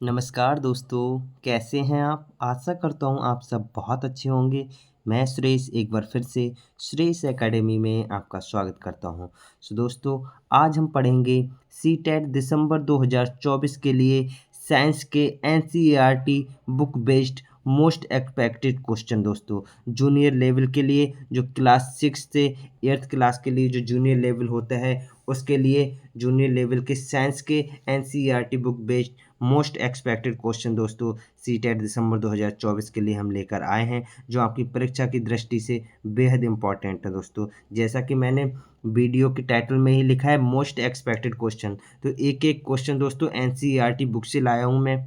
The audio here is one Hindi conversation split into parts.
नमस्कार दोस्तों, कैसे हैं आप? आशा करता हूँ आप सब बहुत अच्छे होंगे। मैं सुरेश एक बार फिर से सुरेश एकेडमी में आपका स्वागत करता हूँ। दोस्तों, आज हम पढ़ेंगे सीटेट दिसंबर 2024 के लिए साइंस के NCERT book based most expected question दोस्तों। जूनियर लेवल के लिए जो क्लास 6 से 8th क्लास के लिए जो जूनियर लेवल होता है, उसके लिए जूनियर लेवल के साइंस के NCERT book based most expected question दोस्तों सीटेट दिसंबर 2024 के लिए हम लेकर आए हैं, जो आपकी परीक्षा की दृष्टि से बेहद इम्पॉर्टेंट है दोस्तों। जैसा कि मैंने वीडियो के टाइटल में ही लिखा है मोस्ट एक्सपेक्टेड क्वेश्चन, तो एक एक क्वेश्चन दोस्तों एनसीईआरटी बुक से लाया हूँ मैं,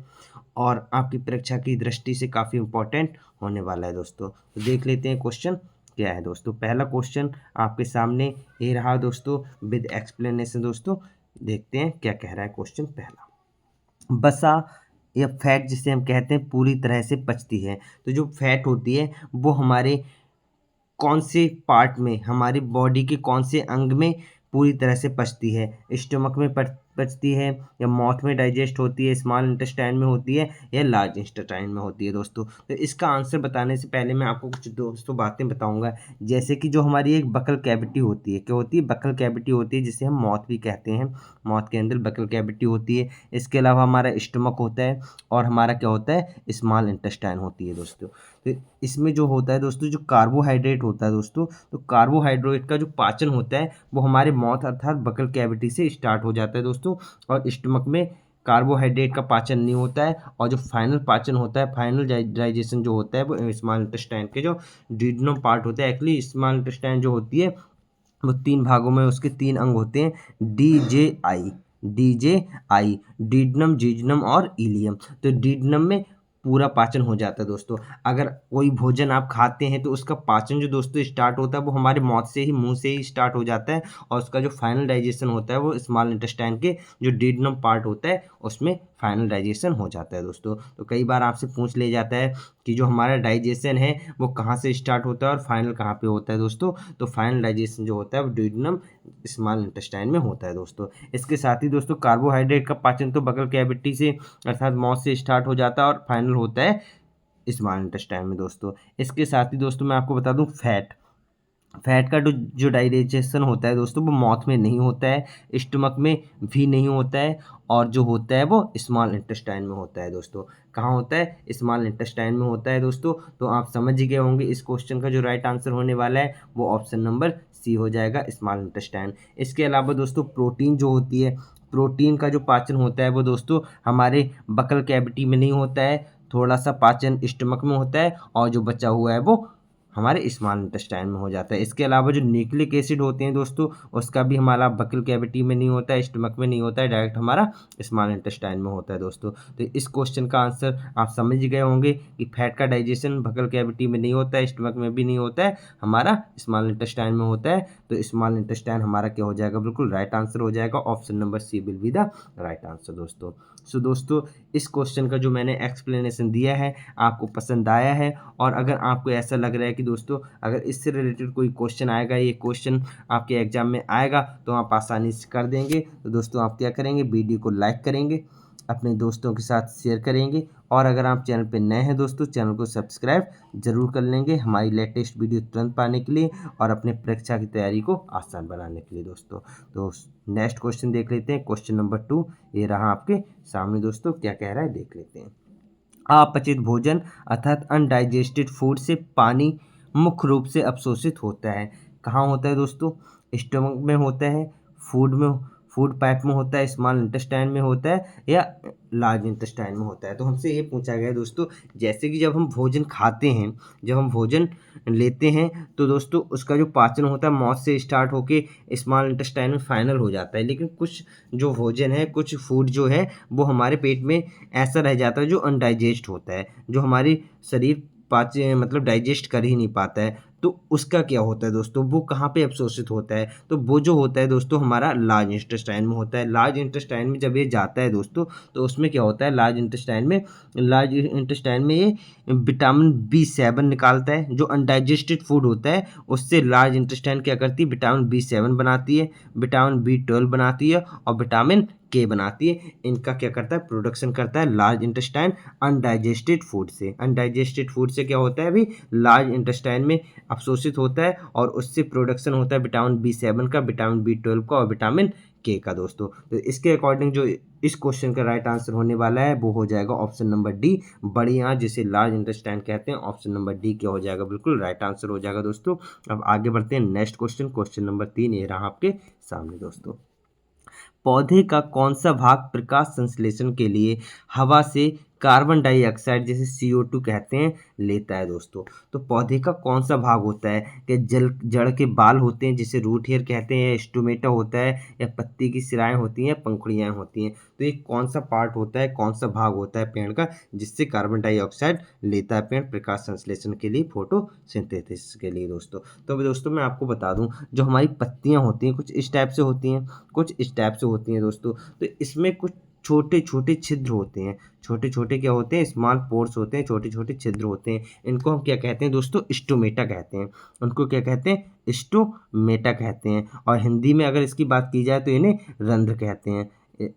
और आपकी परीक्षा की दृष्टि से काफ़ी इम्पोर्टेंट होने वाला है दोस्तों। तो देख लेते हैं क्वेश्चन क्या है दोस्तों। पहला क्वेश्चन आपके सामने ये रहा दोस्तों विद एक्सप्लेनेशन। दोस्तों देखते हैं क्या कह रहा है क्वेश्चन पहला। वसा या फैट जिसे हम कहते हैं पूरी तरह से पचती है। तो जो फैट होती है वो हमारे कौन से पार्ट में, हमारी बॉडी के कौन से अंग में पूरी तरह से पचती है? स्टमक में पचती है, या माउथ में डाइजेस्ट होती है, स्मॉल इंटेस्टाइन में होती है, या लार्ज इंटेस्टाइन में होती है दोस्तों। तो इसका आंसर बताने से पहले मैं आपको कुछ दोस्तों बातें बताऊंगा। जैसे कि जो हमारी एक बकल कैविटी होती है, क्या होती है? बकल कैविटी होती है, जिसे हम माउथ भी कहते हैं। माउथ के अंदर बकल कैविटी होती है। इसके अलावा हमारा स्टमक होता है, और हमारा क्या होता है? स्मॉल इंटेस्टाइन होती है दोस्तों। तो इसमें जो होता है दोस्तों, जो कार्बोहाइड्रेट होता है दोस्तों, तो कार्बोहाइड्रेट का जो पाचन होता है वो हमारे माउथ अर्थात बकल कैविटी से स्टार्ट हो जाता है दोस्तों। और स्टमक में कार्बोहाइड्रेट का पाचन नहीं होता है, और जो फाइनल पाचन होता है, फाइनल डाइजेशन जो होता है वो स्मॉल इंटेस्टाइन के जो डिडनम पार्ट होता है। एक्चुअली स्मॉल इंटेस्टाइन जो होती है वो 3 भागों में, उसके 3 अंग होते हैं, डी जे आई, डीडनम, जीजनम और इलियम। तो डीडनम में पूरा पाचन हो जाता है दोस्तों। अगर कोई भोजन आप खाते हैं तो उसका पाचन जो दोस्तों स्टार्ट होता है वो हमारे माउथ से ही, मुंह से ही स्टार्ट हो जाता है, और उसका जो फाइनल डाइजेशन होता है वो स्मॉल इंटेस्टाइन के जो डीडनम पार्ट होता है उसमें फाइनल डाइजेशन हो जाता है दोस्तों। तो कई बार आपसे पूछ ले जाता है कि जो हमारा डाइजेशन है वो कहाँ से स्टार्ट होता है और फाइनल कहाँ पे होता है दोस्तों। तो फाइनल डाइजेशन जो होता है वो डुओडेनम स्मॉल इंटेस्टाइन में होता है दोस्तों। इसके साथ ही दोस्तों कार्बोहाइड्रेट का पाचन तो बकल कैविटी से अर्थात माउथ से स्टार्ट हो जाता है और फाइनल होता है स्मॉल इंटेस्टाइन में दोस्तों। इसके साथ ही दोस्तों मैं आपको बता दूं फैट, फैट का जो डाइजेशन होता है दोस्तों वो माउथ में नहीं होता है, स्टमक में भी नहीं होता है, और जो होता है वो स्मॉल इंटेस्टाइन में होता है दोस्तों। कहाँ होता है? स्मॉल इंटेस्टाइन में होता है दोस्तों। तो आप समझ ही गए होंगे इस क्वेश्चन का जो राइट आंसर होने वाला है वो ऑप्शन नंबर सी हो जाएगा, स्मॉल इंटेस्टाइन। इसके अलावा दोस्तों प्रोटीन जो होती है, प्रोटीन का जो पाचन होता है वो दोस्तों हमारे बकल कैविटी में नहीं होता है, थोड़ा सा पाचन स्टमक में होता है, और जो बचा हुआ है वो हमारे स्मॉल इंटेस्टाइन में हो जाता है। इसके अलावा जो न्यूक्लिक एसिड होते हैं दोस्तों उसका भी हमारा बकल कैविटी में नहीं होता है, स्टमक में नहीं होता है, डायरेक्ट हमारा स्मॉल इंटेस्टाइन में होता है दोस्तों। तो इस क्वेश्चन का आंसर आप समझ गए होंगे कि फैट का डाइजेशन बकल कैविटी में नहीं होता है, स्टमक में भी नहीं होता है, हमारा स्मॉल इंटेस्टाइन में होता है। तो स्मॉल इंटेस्टाइन हमारा क्या हो जाएगा? बिल्कुल राइट आंसर हो जाएगा, option number C will be the right answer दोस्तों। सो दोस्तों इस क्वेश्चन का जो मैंने एक्सप्लेनेशन दिया है आपको पसंद आया है, और अगर आपको ऐसा लग रहा है कि दोस्तों अगर इससे रिलेटेड कोई क्वेश्चन आएगा, ये क्वेश्चन आपके एग्जाम में आएगा, तो आप आसानी से कर देंगे। तो दोस्तों आप क्या करेंगे? वीडियो को लाइक करेंगे, अपने दोस्तों के साथ शेयर करेंगे, और अगर आप चैनल पर नए हैं दोस्तों चैनल को सब्सक्राइब जरूर कर लेंगे हमारी लेटेस्ट वीडियो तुरंत पाने के लिए और अपने परीक्षा की तैयारी को आसान बनाने के लिए दोस्तों। तो नेक्स्ट क्वेश्चन देख लेते हैं, क्वेश्चन नंबर 2 ये रहा आपके सामने दोस्तों। क्या कह रहा है देख लेते हैं। अपचित भोजन अर्थात अनडाइजेस्टेड फूड से पानी मुख्य रूप से अवशोषित होता है। कहाँ होता है दोस्तों? स्टमक में होता है, फूड में, फूड पाइप में होता है, स्मॉल इंटेस्टाइन में होता है, या लार्ज इंटेस्टाइन में होता है। तो हमसे ये पूछा गया है दोस्तों, जैसे कि जब हम भोजन खाते हैं, जब हम भोजन लेते हैं तो दोस्तों उसका जो पाचन होता है माउथ से स्टार्ट होके स्मॉल इंटेस्टाइन में फाइनल हो जाता है। लेकिन कुछ जो भोजन है, कुछ फूड जो है वो हमारे पेट में ऐसा रह जाता है जो अनडाइजेस्ट होता है, जो हमारी शरीर पाचन मतलब डाइजेस्ट कर ही नहीं पाता है। तो उसका क्या होता है दोस्तों? वो कहाँ पे अवशोषित होता है? तो वो जो होता है दोस्तों हमारा लार्ज इंटेस्टाइन में होता है। लार्ज इंटेस्टाइन में जब ये जाता है दोस्तों तो उसमें क्या होता है? लार्ज इंटेस्टाइन में ये विटामिन B7 निकालता है। जो अनडाइजेस्टेड फूड होता है उससे लार्ज इंटेस्टाइन क्या करती है? विटामिन B7 बनाती है, विटामिन B12 बनाती है, और विटामिन के बनाती है। इनका क्या करता है, प्रोडक्शन करता है लार्ज इंटेस्टाइन अनडाइजेस्टेड फूड से। अनडाइजेस्टेड फूड से क्या होता है, अभी लार्ज इंटेस्टाइन में अवशोषित होता है और उससे प्रोडक्शन होता है विटामिन B7 का, विटामिन B12 का और विटामिन के का दोस्तों। तो इसके अकॉर्डिंग जो इस क्वेश्चन का राइट आंसर होने वाला है वो हो जाएगा ऑप्शन नंबर डी, बड़ी आंत जिसे लार्ज इंटेस्टाइन कहते हैं। ऑप्शन नंबर डी क्या हो जाएगा, बिल्कुल राइट आंसर हो जाएगा दोस्तों। अब आगे बढ़ते हैं नेक्स्ट क्वेश्चन, क्वेश्चन नंबर 3 ये रहा आपके सामने दोस्तों। पौधे का कौन सा भाग प्रकाश संश्लेषण के लिए हवा से कार्बन डाइऑक्साइड जिसे CO2 कहते हैं लेता है दोस्तों। तो पौधे का कौन सा भाग होता है, कि जड़ के बाल होते हैं जिसे रूट हेयर कहते हैं, स्टोमेटा होता है, या पत्ती की सिराएं होती हैं, पंखुड़ियाँ होती हैं। तो ये कौन सा पार्ट होता है, कौन सा भाग होता है पेड़ का जिससे कार्बन डाइऑक्साइड लेता है पेड़ प्रकाश संश्लेषण के लिए, फोटोसिंथेसिस के लिए दोस्तों। तो अभी दोस्तों मैं आपको बता दूं, जो हमारी पत्तियां होती हैं कुछ इस टाइप से होती हैं, कुछ इस टाइप से होती हैं दोस्तों। तो इसमें कुछ छोटे छोटे छिद्र होते हैं, छोटे छोटे क्या होते हैं, स्मॉल पोर्स होते हैं, छोटे छोटे छिद्र होते हैं। इनको हम क्या कहते हैं दोस्तों, स्टोमेटा कहते हैं। उनको क्या कहते हैं, स्टोमेटा कहते हैं। और हिंदी में अगर इसकी बात की जाए तो इन्हें रंध्र कहते हैं।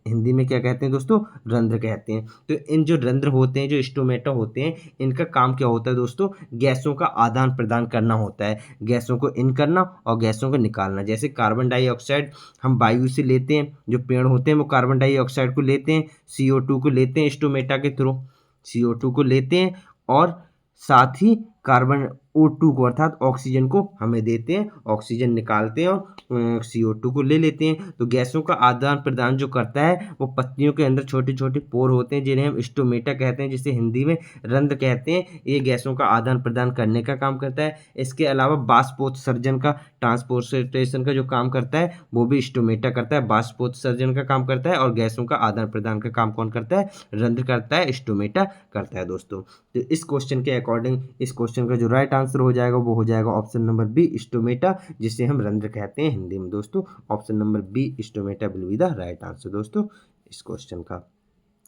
हिंदी में क्या कहते हैं दोस्तों, रंध्र कहते हैं। तो इन जो रंध्र होते हैं, जो स्टोमेटा होते हैं, इनका काम क्या होता है दोस्तों, गैसों का आदान प्रदान करना होता है, गैसों को इन करना और गैसों को निकालना। जैसे कार्बन डाइऑक्साइड हम वायु से लेते हैं, जो पेड़ होते हैं वो कार्बन डाइऑक्साइड को लेते हैं, CO2 को लेते हैं स्टोमेटा के थ्रू, CO2 को लेते हैं और साथ ही कार्बन O2 को अर्थात ऑक्सीजन को हमें देते हैं, ऑक्सीजन निकालते हैं और CO2 को ले लेते हैं। तो गैसों का आदान प्रदान जो करता है वो पत्तियों के अंदर छोटे छोटे पोर होते हैं जिन्हें हम स्टोमेटा कहते हैं, जिसे हिंदी में रंध्र कहते हैं। ये गैसों का आदान प्रदान करने का काम करता है। इसके अलावा बाष्पोत्सर्जन का, ट्रांसपोर्टेशन का जो काम करता है वो भी स्टोमेटा करता है, बाष्पोत्सर्जन का काम करता है। और गैसों का आदान प्रदान का काम कौन करता है, रंध्र करता है, स्टोमेटा करता है दोस्तों। तो इस क्वेश्चन के अकॉर्डिंग इस क्वेश्चन का जो राइट आंसर हो जाएगा वो हो जाएगा ऑप्शन नंबर बी, स्टोमेटा, जिसे हम रंध्र कहते हैं हिंदी में दोस्तों। Option number B, stomata will be the right answer दोस्तों इस क्वेश्चन का।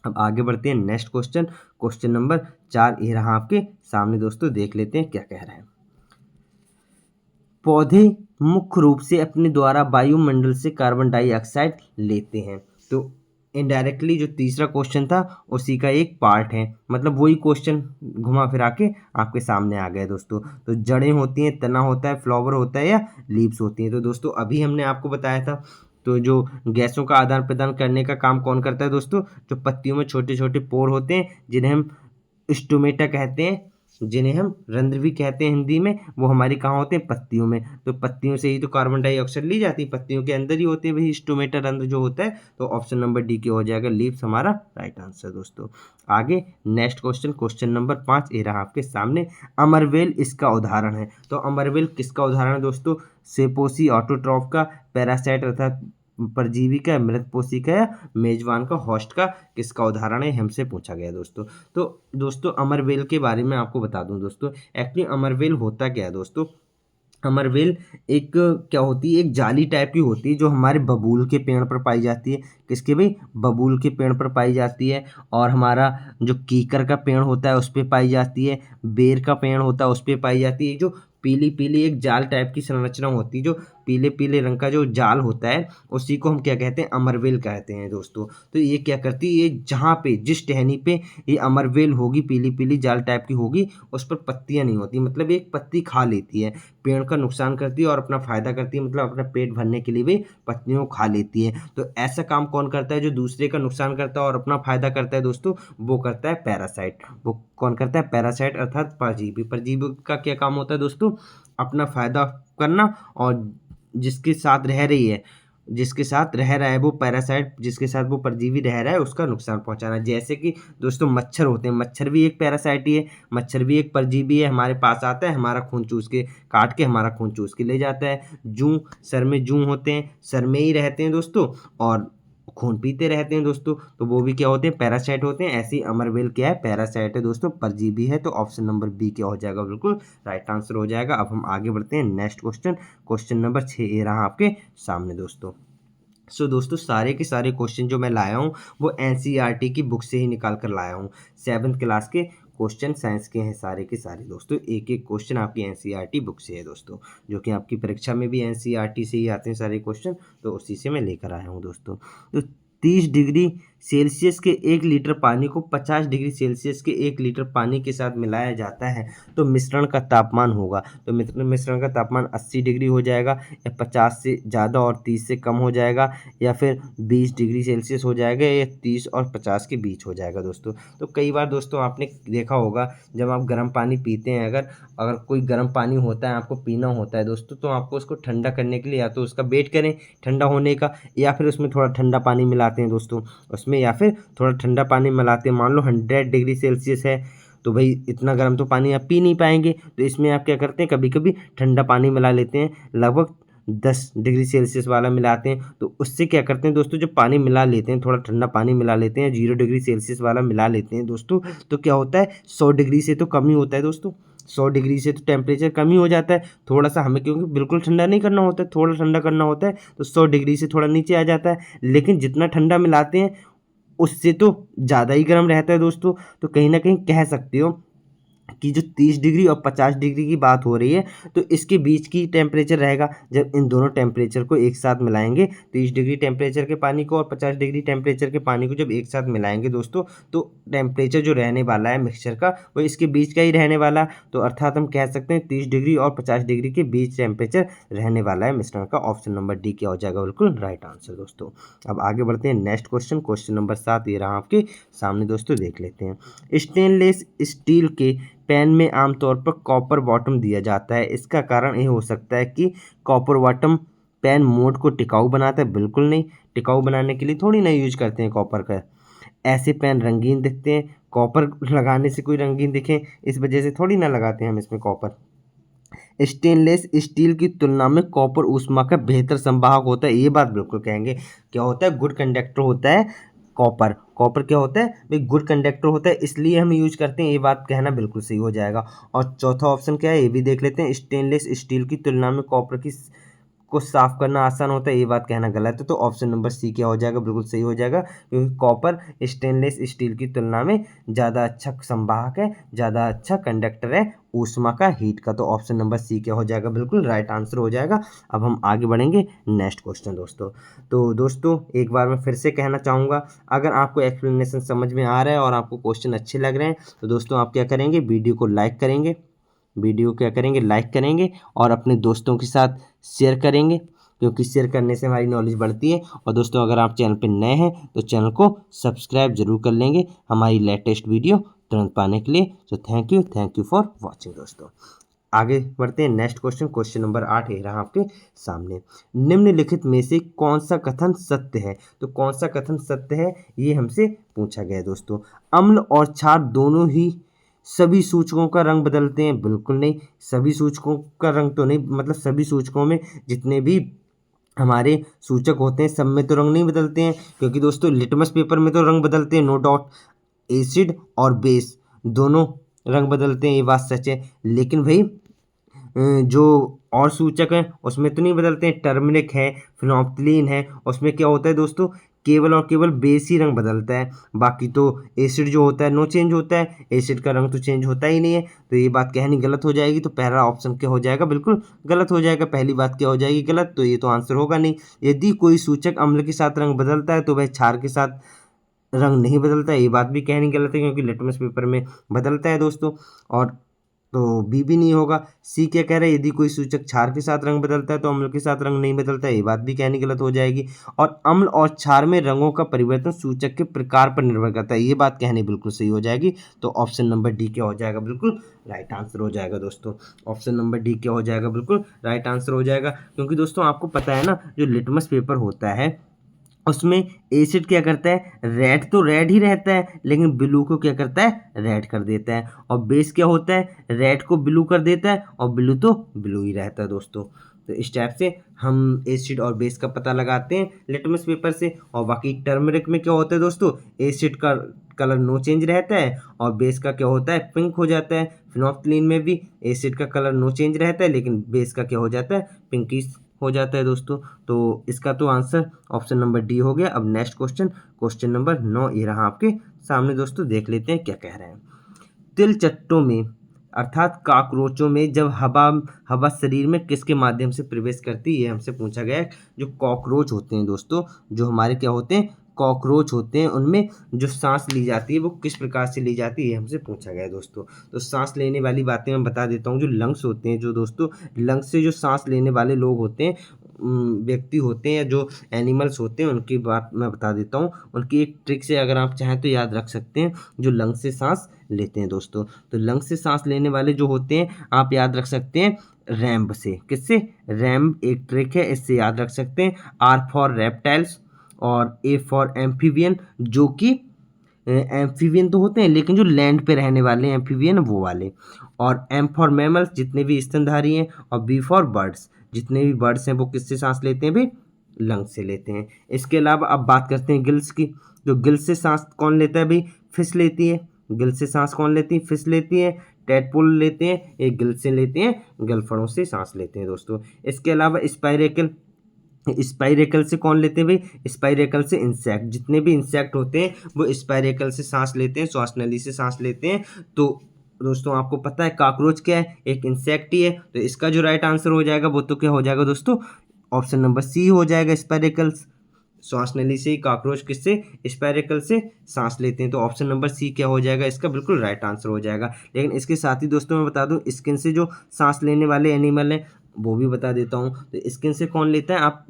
अब आगे बढ़ते हैं नेक्स्ट क्वेश्चन, क्वेश्चन नंबर 4 ये रहा आपके सामने दोस्तों। देख लेते हैं क्या कह रहे हैं। पौधे मुख्य रूप से अपने द्वारा वायुमंडल से कार्बन डाइऑक्साइड लेते हैं। तो इनडायरेक्टली जो तीसरा क्वेश्चन था उसी का एक पार्ट है, मतलब वही क्वेश्चन घुमा फिरा के आपके सामने आ गए दोस्तों। तो जड़ें होती हैं, तना होता है, फ्लावर होता है या लीव्स होती हैं। तो दोस्तों अभी हमने आपको बताया था, तो जो गैसों का आदान प्रदान करने का काम कौन करता है दोस्तों, जो पत्तियों में छोटे छोटे पोर होते हैं जिन्हें हम स्टोमेटा कहते हैं, जिन्हें हम रंध्र भी कहते हैं हिंदी में, वो हमारी कहाँ होते हैं, पत्तियों में। तो पत्तियों से ही तो कार्बन डाइऑक्साइड ली जाती है, पत्तियों के अंदर ही होते हैं वही स्टोमेटा रंध्र जो होता है। तो ऑप्शन नंबर डी की हो जाएगा लीव्स हमारा राइट आंसर दोस्तों। आगे नेक्स्ट क्वेश्चन, क्वेश्चन नंबर 5 ये रहा आपके सामने। अमरवेल इसका उदाहरण है। तो अमरवेल किसका उदाहरण है दोस्तों, सेपोसी ऑटोट्रॉफ का, पैरासाइट अर्थात परजीवी का, मृत पोषिका या मेजबान का, होस्ट का, किसका उदाहरण है, हमसे पूछा गया दोस्तों। तो दोस्तों अमरवेल के बारे में आपको बता दूं दोस्तों, एक्चुअली अमरवेल होता क्या है दोस्तों। अमरवेल एक क्या होती है, एक जाली टाइप की होती है जो हमारे बबूल के पेड़ पर पाई जाती है। किसके भाई, बबूल के पेड़ पर पाई जाती है। और हमारा जो कीकर का पेड़ होता है उस पर पाई जाती है, बेर का पेड़ होता है उस पर पाई जाती है। जो पीली पीली एक जाल टाइप की संरचना होती है, जो पीले पीले रंग का जो जाल होता है उसी को हम क्या कहते हैं, अमरवेल कहते हैं दोस्तों। तो ये क्या करती है, ये जहाँ पे जिस टहनी पे ये अमरवेल होगी, पीली पीली जाल टाइप की होगी, उस पर पत्तियां नहीं होती, मतलब एक पत्ती खा लेती है, पेड़ का नुकसान करती है और अपना फायदा करती है, मतलब अपना पेट भरने के लिए भी पत्तियों को खा लेती है। तो ऐसा काम कौन करता है, जो दूसरे का नुकसान करता है और अपना फायदा करता है दोस्तों, वो करता है पैरासाइट। वो कौन करता है, पैरासाइट अर्थात परजीवी। परजीवी का क्या काम होता है दोस्तों, अपना फायदा करना और जिसके साथ रह रही है, जिसके साथ रह रहा है वो पैरासाइट, जिसके साथ वो परजीवी रह रहा है उसका नुकसान पहुंचाना। जैसे कि दोस्तों मच्छर होते हैं, मच्छर भी एक पैरासाइट ही है, मच्छर भी एक परजीवी है, हमारे पास आता है, हमारा खून चूस के, काट के हमारा खून चूस के ले जाता है। जूं, सर में जूं होते हैं, सर में ही रहते हैं दोस्तों और खून पीते रहते हैं दोस्तों, तो वो भी क्या होते हैं, पैरासाइट होते हैं। ऐसी अमरवेल क्या है, पैरासाइट है दोस्तों, परजीवी है। तो ऑप्शन नंबर बी क्या हो जाएगा, बिल्कुल राइट आंसर हो जाएगा। अब हम आगे बढ़ते हैं नेक्स्ट क्वेश्चन, क्वेश्चन नंबर 6 ये रहा आपके सामने दोस्तों। दोस्तों सारे के सारे क्वेश्चन जो मैं लाया हूँ वो NCERT की बुक से ही निकाल कर लाया हूँ। 7th क्लास के क्वेश्चन साइंस के हैं सारे के सारे दोस्तों, एक एक क्वेश्चन आपकी NCERT बुक से है दोस्तों, जो कि आपकी परीक्षा में भी NCERT से ही आते हैं सारे क्वेश्चन, तो उसी से मैं लेकर आया हूँ दोस्तों। तो 30 डिग्री सेल्सियस के 1 लीटर पानी को 50 डिग्री सेल्सियस के 1 लीटर पानी के साथ मिलाया जाता है तो मिश्रण का तापमान होगा। तो मिश्रण का तापमान 80 डिग्री हो जाएगा या 50 से ज़्यादा और 30 से कम हो जाएगा या फिर 20 डिग्री सेल्सियस हो जाएगा या 30 और 50 के बीच हो जाएगा दोस्तों। तो कई बार दोस्तों आपने देखा होगा जब आप गर्म पानी पीते हैं, अगर कोई गर्म पानी होता है आपको पीना होता है दोस्तों, तो आपको उसको ठंडा करने के लिए या तो उसका वेट करें ठंडा होने का या फिर उसमें थोड़ा ठंडा पानी मिलाते हैं दोस्तों उसमें, या फिर थोड़ा ठंडा पानी मिलाते हैं। मान लो 100 डिग्री सेल्सियस है तो भाई इतना गर्म तो पानी आप पी नहीं पाएंगे, तो इसमें आप क्या करते हैं कभी कभी ठंडा पानी मिला लेते हैं, लगभग 10 डिग्री सेल्सियस वाला मिलाते हैं। तो उससे क्या करते हैं दोस्तों, जब पानी मिला लेते हैं थोड़ा ठंडा पानी मिला लेते हैं 0 डिग्री सेल्सियस वाला मिला लेते हैं दोस्तों, तो क्या होता है 100 डिग्री से तो कम ही होता है दोस्तों। 100 डिग्री से तो टेम्परेचर कम ही हो जाता है थोड़ा सा, हमें क्योंकि बिल्कुल ठंडा नहीं करना होता है, थोड़ा ठंडा करना होता है, तो 100 डिग्री से थोड़ा नीचे आ जाता है। लेकिन जितना ठंडा मिलाते हैं उससे तो ज़्यादा ही गर्म रहता है दोस्तों। तो कहीं ना कहीं कह सकते हो कि जो 30 डिग्री और 50 डिग्री की बात हो रही है तो इसके बीच की टेम्परेचर रहेगा जब इन दोनों टेम्परेचर को एक साथ मिलाएंगे। 30 डिग्री टेम्परेचर के पानी को और 50 डिग्री टेम्परेचर के पानी को जब एक साथ मिलाएंगे दोस्तों, तो टेम्परेचर जो रहने वाला है मिक्सचर का वो इसके बीच का ही रहने वाला। तो अर्थात हम कह सकते हैं 30 डिग्री और 50 डिग्री के बीच टेम्परेचर रहने वाला है मिश्रण का। ऑप्शन नंबर डी क्या हो जाएगा बिल्कुल राइट आंसर दोस्तों। अब आगे बढ़ते हैं नेक्स्ट क्वेश्चन, क्वेश्चन नंबर 7 ये रहा आपके सामने दोस्तों, देख लेते हैं। स्टेनलेस स्टील के पैन में आमतौर पर कॉपर बॉटम दिया जाता है, इसका कारण ये हो सकता है कि कॉपर बॉटम पैन मोड को टिकाऊ बनाता है। बिल्कुल नहीं, टिकाऊ बनाने के लिए थोड़ी ना यूज करते हैं कॉपर का। ऐसे पैन रंगीन दिखते हैं, कॉपर लगाने से कोई रंगीन दिखे इस वजह से थोड़ी ना लगाते हैं हम इसमें कॉपर। स्टेनलेस स्टील की तुलना में कॉपर ऊष्मा का बेहतर संवाहक होता है, ये बात बिल्कुल कहेंगे। क्या होता है, गुड कंडक्टर होता है कॉपर। कॉपर क्या होता है भाई, गुड कंडक्टर होता है, इसलिए हम यूज करते हैं, ये बात कहना बिल्कुल सही हो जाएगा। और चौथा ऑप्शन क्या है ये भी देख लेते हैं। स्टेनलेस स्टील की तुलना में कॉपर की को साफ करना आसान होता है, ये बात कहना गलत है। तो ऑप्शन नंबर सी क्या हो जाएगा बिल्कुल सही हो जाएगा, क्योंकि कॉपर स्टेनलेस स्टील की तुलना में ज़्यादा अच्छा संवाहक है, ज़्यादा अच्छा कंडक्टर है ऊष्मा का, हीट का। तो ऑप्शन नंबर सी क्या हो जाएगा बिल्कुल राइट आंसर हो जाएगा। अब हम आगे बढ़ेंगे नेक्स्ट क्वेश्चन दोस्तों। तो दोस्तों एक बार मैं फिर से कहना चाहूँगा, अगर आपको एक्सप्लेनेशन समझ में आ रहा है और आपको क्वेश्चन अच्छे लग रहे हैं तो दोस्तों आप क्या करेंगे, वीडियो को लाइक करेंगे, वीडियो क्या करेंगे लाइक करेंगे और अपने दोस्तों के साथ शेयर करेंगे, क्योंकि शेयर करने से हमारी नॉलेज बढ़ती है। और दोस्तों अगर आप चैनल पर नए हैं तो चैनल को सब्सक्राइब जरूर कर लेंगे हमारी लेटेस्ट वीडियो तुरंत पाने के लिए। तो थैंक यू फॉर वॉचिंग दोस्तों। आगे बढ़ते हैं नेक्स्ट क्वेश्चन, क्वेश्चन नंबर 8 है रहा आपके सामने। निम्नलिखित में से कौन सा कथन सत्य है, तो कौन सा कथन सत्य है ये हमसे पूछा गया है दोस्तों। अम्ल और क्षार दोनों ही सभी सूचकों का रंग बदलते हैं, बिल्कुल नहीं। सभी सूचकों का रंग तो नहीं, मतलब सभी सूचकों में जितने भी हमारे सूचक होते हैं सब में तो रंग नहीं बदलते हैं, क्योंकि दोस्तों लिटमस पेपर में तो रंग बदलते हैं नो डाउट, एसिड और बेस दोनों रंग बदलते हैं, ये बात सच है। लेकिन भाई जो और सूचक हैं उसमें तो नहीं बदलते हैं, टर्मरिक है, फिनोल्फ्थालीन है, उसमें क्या होता है दोस्तों केवल और केवल बेस ही रंग बदलता है, बाकी तो एसिड जो होता है नो चेंज होता है, एसिड का रंग तो चेंज होता ही नहीं है। तो ये बात कहनी गलत हो जाएगी, तो पहला ऑप्शन क्या हो जाएगा बिल्कुल गलत हो जाएगा, पहली बात क्या हो जाएगी गलत, तो ये तो आंसर होगा नहीं। यदि कोई सूचक अम्ल के साथ रंग बदलता है तो वह क्षार के साथ रंग नहीं बदलता है, ये बात भी कहनी गलत है, क्योंकि लिटमस पेपर में बदलता है दोस्तों। और तो बी भी नहीं होगा। सी क्या कह रहा है, यदि कोई सूचक क्षार के साथ रंग बदलता है तो अम्ल के साथ रंग नहीं बदलता है, ये बात भी कहनी गलत हो जाएगी। और अम्ल और क्षार में रंगों का परिवर्तन सूचक के प्रकार पर निर्भर करता है, ये बात कहनी बिल्कुल सही हो जाएगी। तो ऑप्शन नंबर डी क्या हो जाएगा बिल्कुल राइट आंसर हो जाएगा दोस्तों। ऑप्शन नंबर डी क्या हो जाएगा बिल्कुल राइट आंसर हो जाएगा, क्योंकि दोस्तों आपको पता है ना जो लिटमस पेपर होता है उसमें एसिड क्या करता है, रेड तो रेड ही रहता है लेकिन ब्लू को क्या करता है रेड कर देता है, और बेस क्या होता है रेड को ब्लू कर देता है और ब्लू तो ब्लू ही रहता है दोस्तों। तो इस टाइप से हम एसिड और बेस का पता लगाते हैं लिटमस पेपर से। और बाकी टर्मरिक में क्या होता है दोस्तों, एसिड का कलर नो चेंज रहता है और बेस का क्या होता है पिंक हो जाता है। फिनोल्फ्थालीन में भी एसिड का कलर नो चेंज रहता है लेकिन बेस का क्या हो जाता है पिंकिश हो जाता है दोस्तों। तो इसका तो आंसर ऑप्शन नंबर डी हो गया। अब नेक्स्ट क्वेश्चन, क्वेश्चन नंबर 9 ये रहा आपके सामने दोस्तों, देख लेते हैं क्या कह रहे हैं। तिलचट्टों में अर्थात काकरोचों में जब हवा शरीर में किसके माध्यम से प्रवेश करती है, ये हमसे पूछा गया है। जो कॉकरोच होते हैं दोस्तों, जो हमारे क्या होते हैं कॉकरोच होते हैं उनमें जो सांस ली जाती है वो किस प्रकार से ली जाती है, ये हमसे पूछा गया है दोस्तों। तो सांस लेने वाली बातें मैं बता देता हूँ। जो लंग्स होते हैं जो दोस्तों, लंग्स से जो सांस लेने वाले लोग होते हैं, व्यक्ति होते हैं या जो एनिमल्स होते हैं, उनकी बात मैं बता देता हूँ। उनकी एक ट्रिक से अगर आप चाहें तो याद रख सकते हैं, जो लंग्स से सांस लेते हैं दोस्तों। तो लंग्स से सांस लेने वाले जो होते हैं आप याद रख सकते हैं रैम्ब से। किससे? रैम्ब एक ट्रिक है, इससे याद रख सकते हैं। आर फॉर रेप्टाइल्स और ए फॉर एम्फीबियन, जो कि एम्फीबियन तो होते हैं लेकिन जो लैंड पे रहने वाले एम्फीबियन वो वाले। और एम फॉर मैमल्स, जितने भी स्तनधारी हैं। और बी फॉर बर्ड्स, जितने भी बर्ड्स हैं वो किससे सांस लेते हैं भाई? लंग्स से लेते हैं। इसके अलावा अब बात करते हैं गिल्स की। तो गिल्स से सांस कौन लेता है भाई? फिश लेती है। गिल्स से सांस कौन लेती है? फिश लेती है। टैडपोल लेते हैं, एक गिल्स से लेते हैं, गलफड़ों से सांस लेते हैं दोस्तों। इसके अलावा स्पाइरेकल, स्पाइरेकल से कौन लेते हैं भाई? स्पाइरेकल से इंसेक्ट, जितने भी इंसेक्ट होते हैं वो स्पाइरेकल से सांस लेते हैं, श्वास नली से सांस लेते हैं। तो दोस्तों आपको पता है काकरोच क्या है? एक इंसेक्ट ही है। तो इसका जो राइट आंसर हो जाएगा वो तो क्या हो जाएगा दोस्तों? ऑप्शन नंबर सी हो जाएगा, स्पाइरेकल्स। श्वास नली से ही काकरोच किससे? स्पाइरेकल से सांस लेते हैं। तो ऑप्शन नंबर सी क्या हो जाएगा? इसका बिल्कुल राइट आंसर हो जाएगा। लेकिन इसके साथ ही दोस्तों मैं बता दूं, स्किन से जो सांस लेने वाले एनिमल हैं वो भी बता देता हूँ। तो स्किन से कौन लेता है? आप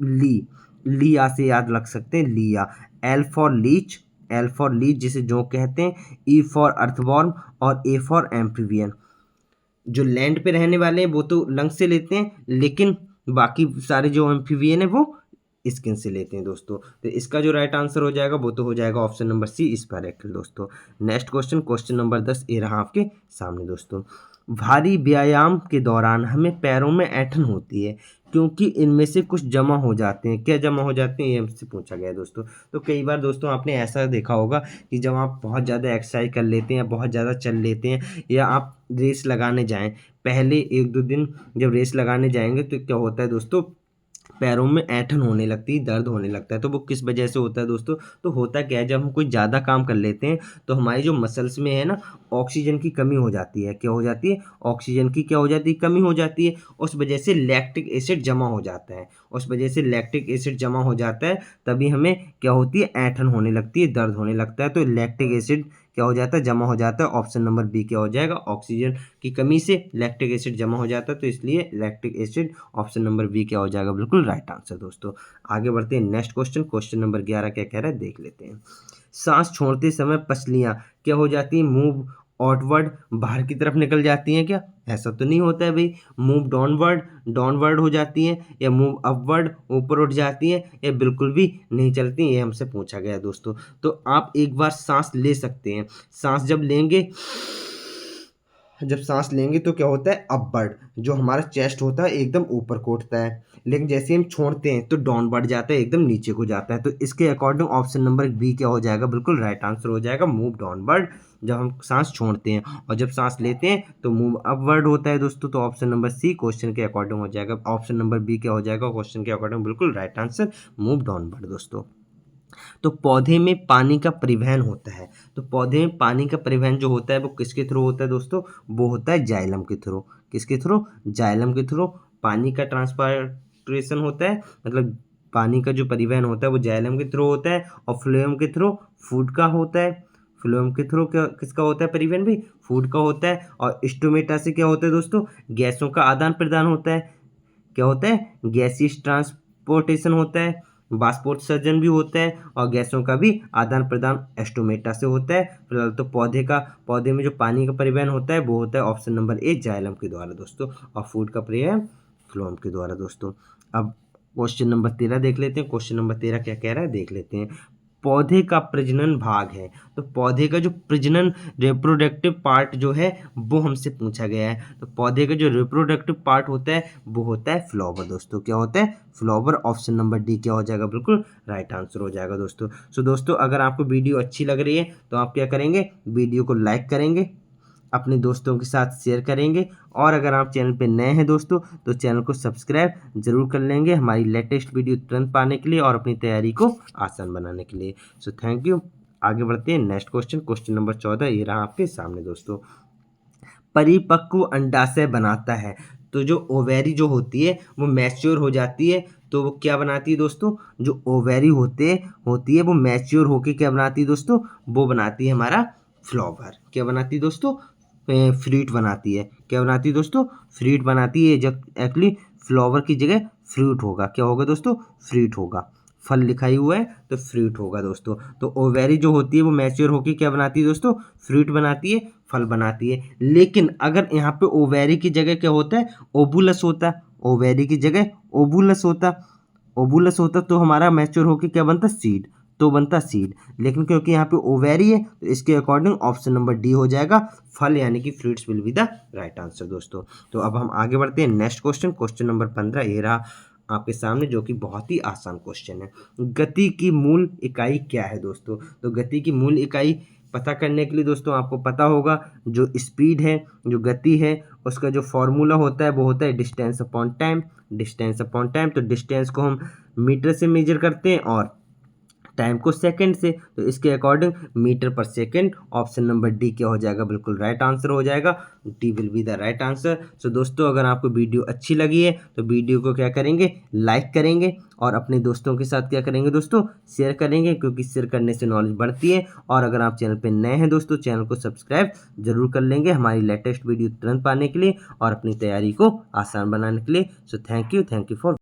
लिया से याद रख सकते हैं, लिया। L for leech, L for leech जिसे जो कहते हैं। ई फॉर अर्थवॉर्म और ए फॉर एम्फीबियन। जो लैंड पे रहने वाले हैं वो तो लंग्स से लेते हैं, लेकिन बाकी सारे जो एम्फीबियन है वो स्किन से लेते हैं दोस्तों। तो इसका जो राइट आंसर हो जाएगा वो तो हो जाएगा ऑप्शन नंबर सी, स्पाइरेकल दोस्तों। नेक्स्ट क्वेश्चन, क्वेश्चन नंबर 10 ये रहा आपके सामने दोस्तों। भारी व्यायाम के दौरान हमें पैरों में ऐंठन होती है क्योंकि इनमें से कुछ जमा हो जाते हैं। क्या जमा हो जाते हैं, ये हमसे पूछा गया है दोस्तों। तो कई बार दोस्तों आपने ऐसा देखा होगा कि जब आप बहुत ज़्यादा एक्सरसाइज कर लेते हैं या बहुत ज़्यादा चल लेते हैं या आप रेस लगाने जाएं, पहले 1-2 दिन जब रेस लगाने जाएंगे तो क्या होता है दोस्तों, पैरों में ऐंठन होने लगती है, दर्द होने लगता है। तो वो किस वजह से होता है दोस्तों? तो होता क्या है, जब हम कोई ज़्यादा काम कर लेते हैं तो हमारी जो मसल्स में है ना, ऑक्सीजन की कमी हो जाती है। क्या हो जाती है? ऑक्सीजन की क्या हो जाती है? कमी हो जाती है। उस वजह से लैक्टिक एसिड जमा हो जाता है। उस वजह से लैक्टिक एसिड जमा हो जाता है, तभी हमें क्या होती है? ऐंठन होने लगती है, दर्द होने लगता है। तो लैक्टिक एसिड क्या हो जाता है? जमा हो जाता है। ऑप्शन नंबर बी क्या हो जाएगा? ऑक्सीजन की कमी से लैक्टिक एसिड जमा हो जाता है, तो इसलिए lactic acid option number B क्या हो जाएगा? बिल्कुल राइट आंसर दोस्तों। आगे बढ़ते हैं नेक्स्ट क्वेश्चन, क्वेश्चन नंबर 11 क्या कह रहा है देख लेते हैं। सांस छोड़ते समय पसलियां क्या हो जाती हैं? मूव आउटवर्ड, बाहर की तरफ निकल जाती हैं क्या? ऐसा तो नहीं होता है भाई। मूव डाउनवर्ड, डाउनवर्ड हो जाती हैं, या मूव अपवर्ड, ऊपर उठ जाती हैं, या बिल्कुल भी नहीं चलती। ये हमसे पूछा गया है दोस्तों। तो आप एक बार सांस ले सकते हैं। सांस जब लेंगे, जब सांस लेंगे तो क्या होता है? अपवर्ड, जो हमारा चेस्ट होता है एकदम ऊपर को उठता है। लेकिन जैसे हम छोड़ते हैं तो डाउन बढ़ जाता है, एकदम नीचे को जाता है। तो इसके अकॉर्डिंग ऑप्शन नंबर बी क्या हो जाएगा? बिल्कुल राइट आंसर हो जाएगा, मूव डाउनवर्ड, जब हम सांस छोड़ते हैं। और जब सांस लेते हैं तो मूव अपवर्ड होता है दोस्तों। तो ऑप्शन नंबर सी क्वेश्चन के अकॉर्डिंग हो जाएगा। ऑप्शन नंबर बी क्या हो जाएगा क्वेश्चन के अकॉर्डिंग? बिल्कुल राइट आंसर, मूव डाउनवर्ड दोस्तों। तो पौधे में पानी का परिवहन होता है। तो पौधे में पानी का परिवहन जो होता है वो किसके थ्रू होता है दोस्तों? वो होता है जाइलम के थ्रू। किसके थ्रू? जाइलम के थ्रू पानी का ट्रांसपोर्टेशन होता है, मतलब पानी का जो परिवहन होता है वो जाइलम के थ्रू होता है। और फ्लोएम के थ्रू फूड का होता है। फ्लोएम के थ्रू क्या किसका होता है परिवहन भी? फूड का होता है। और स्टोमेटा से क्या होता है दोस्तों? गैसों का आदान प्रदान होता है। क्या होता है? गैसीय ट्रांसपोर्टेशन होता है, वाष्पोत्सर्जन भी होता है, और गैसों का भी आदान प्रदान एस्टोमेटा से होता है। फिलहाल तो पौधे में जो पानी का परिवहन होता है वो होता है ऑप्शन नंबर ए, जाइलम के द्वारा दोस्तों। और फूड का परिवहन फ्लोएम के द्वारा दोस्तों। अब क्वेश्चन नंबर 13 देख लेते हैं। क्वेश्चन नंबर 13 क्या कह रहा है देख लेते हैं। पौधे का प्रजनन भाग है। तो पौधे का जो प्रजनन रिप्रोडक्टिव पार्ट जो है वो हमसे पूछा गया है। तो पौधे का जो रिप्रोडक्टिव पार्ट होता है वो होता है फ्लावर दोस्तों। क्या होता है? फ्लावर। ऑप्शन नंबर डी क्या हो जाएगा? बिल्कुल राइट आंसर हो जाएगा दोस्तों। सो दोस्तों अगर आपको वीडियो अच्छी लग रही है तो आप क्या करेंगे? वीडियो को लाइक करेंगे, अपने दोस्तों के साथ शेयर करेंगे, और अगर आप चैनल पे नए हैं दोस्तों तो चैनल को सब्सक्राइब जरूर कर लेंगे हमारी लेटेस्ट वीडियो तुरंत पाने के लिए और अपनी तैयारी को आसान बनाने के लिए। So thank you. आगे बढ़ते हैं नेक्स्ट क्वेश्चन, क्वेश्चन नंबर 14 ये रहा आपके सामने दोस्तों। परिपक्व अंडाशय बनाता है। तो जो ओवेरी जो होती है वो मैच्योर हो जाती है तो वो क्या बनाती है दोस्तों, जो ओवेरी होती है वो मैच्योर होके क्या बनाती है दोस्तों, वो बनाती है हमारा फ्लावर। क्या बनाती है दोस्तों, फ्रूट बनाती है। क्या बनाती है दोस्तों, फ्रूट बनाती है। जब एक्चुअली फ्लावर की जगह फ्रूट होगा, क्या होगा दोस्तों, फ्रूट होगा। फल लिखा ही हुआ है तो फ्रूट होगा दोस्तों। तो ओवेरी जो होती है वो मैच्योर होके क्या बनाती है दोस्तों, फ्रूट बनाती है, फल बनाती है। लेकिन अगर यहाँ पे ओवेरी की जगह क्या होता है, ओबुलस होता है। ओवेरी की जगह ओबुलस होता, ओबुलस होता तो हमारा मैच्योर होके क्या बनता, सीड। तो बनता सीड। लेकिन क्योंकि यहाँ पे ओवेरी है तो इसके अकॉर्डिंग ऑप्शन नंबर डी हो जाएगा, फल यानी कि fruits will be the right answer दोस्तों। तो अब हम आगे बढ़ते हैं नेक्स्ट क्वेश्चन, क्वेश्चन नंबर 15 ये रहा आपके सामने, जो कि बहुत ही आसान क्वेश्चन है। गति की मूल इकाई क्या है दोस्तों। तो गति की मूल इकाई पता करने के लिए दोस्तों आपको पता होगा, जो स्पीड है, जो गति है, उसका जो फॉर्मूला होता है वो होता है distance upon time. Distance upon time, तो डिस्टेंस को हम मीटर से मेजर करते हैं और टाइम को सेकंड से। तो इसके according meter per second, option number D क्या हो जाएगा, बिल्कुल राइट आंसर हो जाएगा। D will be the right answer. So दोस्तों अगर आपको वीडियो अच्छी लगी है तो वीडियो को क्या करेंगे, लाइक करेंगे और अपने दोस्तों के साथ क्या करेंगे दोस्तों, शेयर करेंगे, क्योंकि शेयर करने से नॉलेज बढ़ती है। और अगर आप चैनल पर नए हैं दोस्तों, चैनल को सब्सक्राइब जरूर कर लेंगे हमारी लेटेस्ट वीडियो तुरंत पाने के लिए और अपनी तैयारी को आसान बनाने के लिए। So thank you for